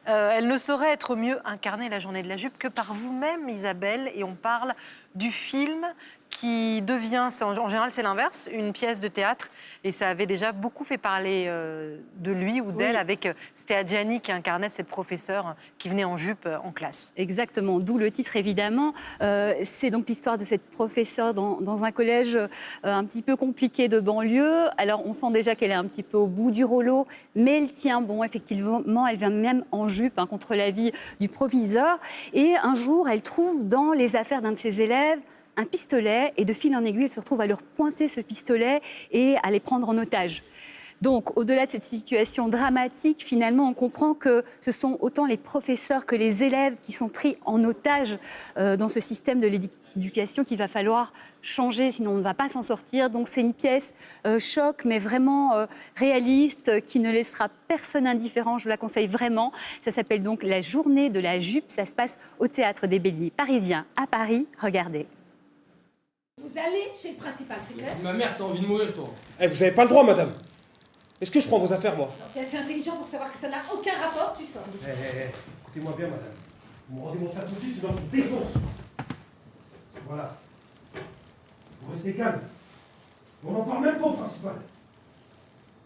Elle ne saurait être mieux incarnée, la journée de la jupe, que par vous-même, Isabelle. Et on parle du film qui devient, en général c'est l'inverse, une pièce de théâtre. Et ça avait déjà beaucoup fait parler de lui ou d'elle, avec c'était Adjani qui incarnait cette professeure qui venait en jupe en classe. Exactement, d'où le titre évidemment. C'est donc l'histoire de cette professeure dans un collège un petit peu compliqué de banlieue. Alors on sent déjà qu'elle est un petit peu au bout du rouleau, mais elle tient bon, effectivement, elle vient même en jupe contre l'avis du proviseur. Et un jour, elle trouve dans les affaires d'un de ses élèves un pistolet, et de fil en aiguille, elle se retrouve à leur pointer ce pistolet et à les prendre en otage. Donc, au-delà de cette situation dramatique, finalement, on comprend que ce sont autant les professeurs que les élèves qui sont pris en otage dans ce système de l'éducation qu'il va falloir changer, sinon on ne va pas s'en sortir. Donc, c'est une pièce choc, mais vraiment réaliste, qui ne laissera personne indifférent. Je vous la conseille vraiment. Ça s'appelle donc La journée de la jupe. Ça se passe au Théâtre des Béliers parisiens à Paris. Regardez. Vous allez chez le principal, c'est clair ? Ma mère, t'as envie de mourir, toi. Eh, vous avez pas le droit, madame. Est-ce que je prends vos affaires, moi ? Tu es assez intelligent pour savoir que ça n'a aucun rapport, tu sors. Écoutez-moi bien, madame. Vous me rendez mon sac tout de suite, sinon je vous défonce. Voilà. Vous restez calme. On n'en parle même pas au principal.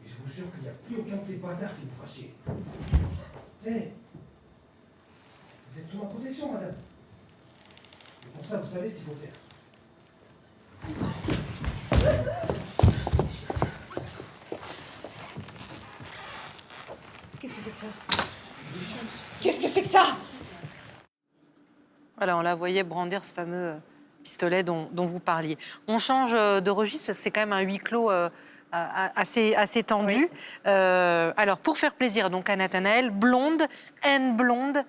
Et je vous jure qu'il n'y a plus aucun de ces bâtards qui vous fera chier. Vous êtes sous ma protection, madame. Et pour ça, vous savez ce qu'il faut faire. Qu'est-ce que c'est que ça ? Qu'est-ce que c'est que ça ? Voilà, on la voyait brandir ce fameux pistolet dont vous parliez. On change de registre parce que c'est quand même un huis clos assez tendu. Oui. Alors, pour faire plaisir donc à Nathanaël, blonde, blonde.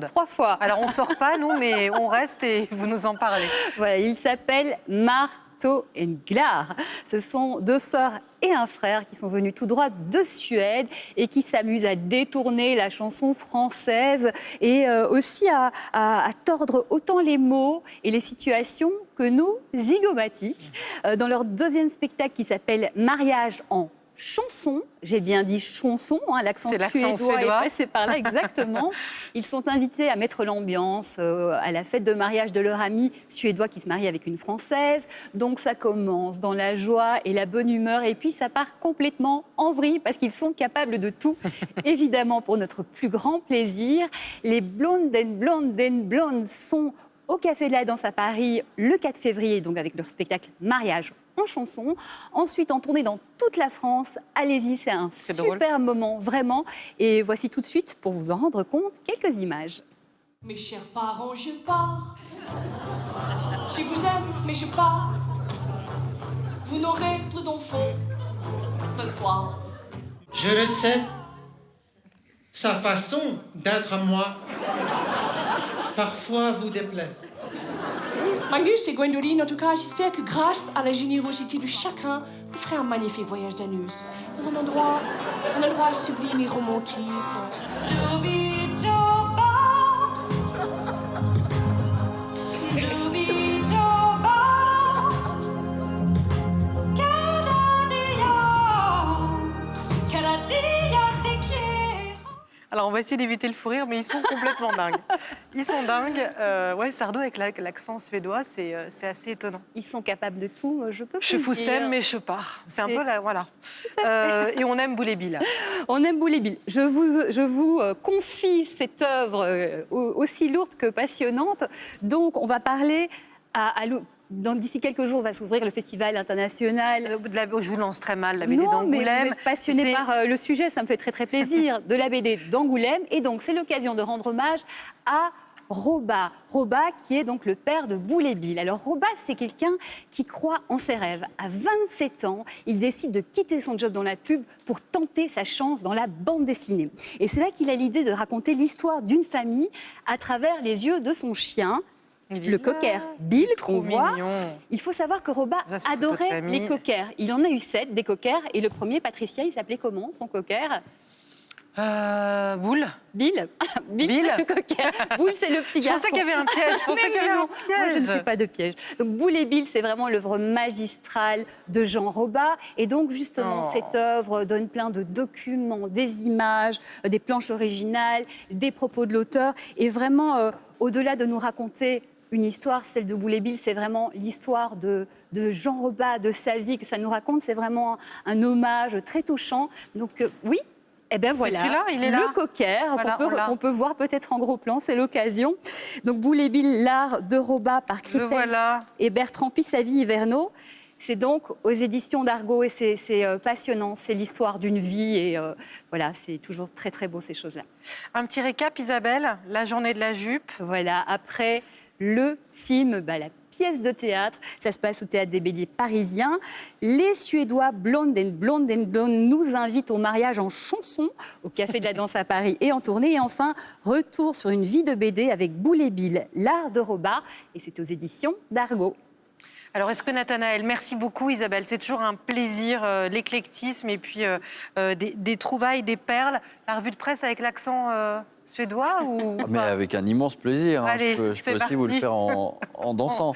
3 fois. Alors, on ne sort pas, nous, mais on reste et vous nous en parlez. Voilà, il s'appelle Marto et Nglar. Ce sont 2 sœurs et un frère qui sont venus tout droit de Suède et qui s'amusent à détourner la chanson française et aussi à tordre autant les mots et les situations que nous, zygomatiques. Dans leur 2e spectacle qui s'appelle Mariage en chanson, j'ai bien dit chanson, l'accent suédois est passé par là, exactement. Ils sont invités à mettre l'ambiance à la fête de mariage de leur ami suédois qui se marie avec une Française. Donc ça commence dans la joie et la bonne humeur et puis ça part complètement en vrille parce qu'ils sont capables de tout. Évidemment, pour notre plus grand plaisir, les Blondes sont au Café de la Danse à Paris le 4 février, donc avec leur spectacle Mariage en chanson. Ensuite, en tournée dans toute la France. Allez-y, c'est un super moment, vraiment. Et voici tout de suite, pour vous en rendre compte, quelques images. Mes chers parents, je pars. Je vous aime, mais je pars. Vous n'aurez plus d'enfants ce soir. Je le sais. Sa façon d'être à moi parfois vous déplaît. Magnus et Gwendoline, en tout cas, j'espère que grâce à la générosité de chacun, vous ferez un magnifique voyage de noces dans un endroit sublime et romantique. Alors, on va essayer d'éviter le fou rire, mais ils sont complètement dingues. Ils sont dingues. Sardou, avec l'accent suédois, c'est assez étonnant. Ils sont capables de tout, je peux Je vous aime, mais je pars. C'est un peu là, voilà. Et on aime Boulet Bill. On aime Boulet Bill. Je vous confie cette œuvre aussi lourde que passionnante. Donc, on va parler d'ici quelques jours, va s'ouvrir le festival international. Je vous lance très mal, la BD d'Angoulême. Non, mais vous êtes passionné par le sujet, ça me fait très très plaisir, de la BD d'Angoulême. Et donc, c'est l'occasion de rendre hommage à Roba. Roba, qui est donc le père de Boulet Bill. Alors, Roba, c'est quelqu'un qui croit en ses rêves. À 27 ans, il décide de quitter son job dans la pub pour tenter sa chance dans la bande dessinée. Et c'est là qu'il a l'idée de raconter l'histoire d'une famille à travers les yeux de son chien, le cocker Bill, qu'on voit. Il faut savoir que Roba adorait les cockers. Il en a eu 7, des cockers. Et le premier, Patricia, il s'appelait comment, son cocker ? Boule. Bill. Bill. C'est le cocker. Boule, c'est le petit Je garçon. pensais qu'il y avait un piège. Je pensais Mais qu'il y avait non, un piège. moi, je ne fais pas de piège. Donc, Boule et Bill, c'est vraiment l'œuvre magistrale de Jean Robat. Et donc, justement, cette œuvre donne plein de documents, des images, des planches originales, des propos de l'auteur. Et vraiment, au-delà de nous raconter une histoire, celle de Boule et Bill, c'est vraiment l'histoire de Jean Robat, de sa vie que ça nous raconte. C'est vraiment un hommage très touchant. Donc, oui. Eh bien voilà, celui-là, il est là. le cocker Voilà, qu'on peut voir peut-être en gros plan, c'est l'occasion. Donc Boule et Bill, l'art de Robat par Le Christelle voilà. et Bertrand Pisavy-Hiverneau. C'est donc aux éditions d'Argo et c'est passionnant, c'est l'histoire d'une vie et voilà, c'est toujours très très beau ces choses-là. Un petit récap, Isabelle. La journée de la jupe. Voilà, après le film, la pièce de théâtre, ça se passe au Théâtre des Béliers parisien. Les Suédois Blonde nous invitent au mariage en chanson au Café de la Danse à Paris et en tournée. Et enfin, retour sur une vie de BD avec Boule et Bill, l'art de Robat. Et c'est aux éditions d'Argo. Alors, est-ce que Nathanaël, merci beaucoup Isabelle, c'est toujours un plaisir, l'éclectisme et puis des trouvailles, des perles. La revue de presse avec l'accent suédois ou Mais avec un immense plaisir, hein. Allez, je peux c'est aussi vous le parti. faire en dansant.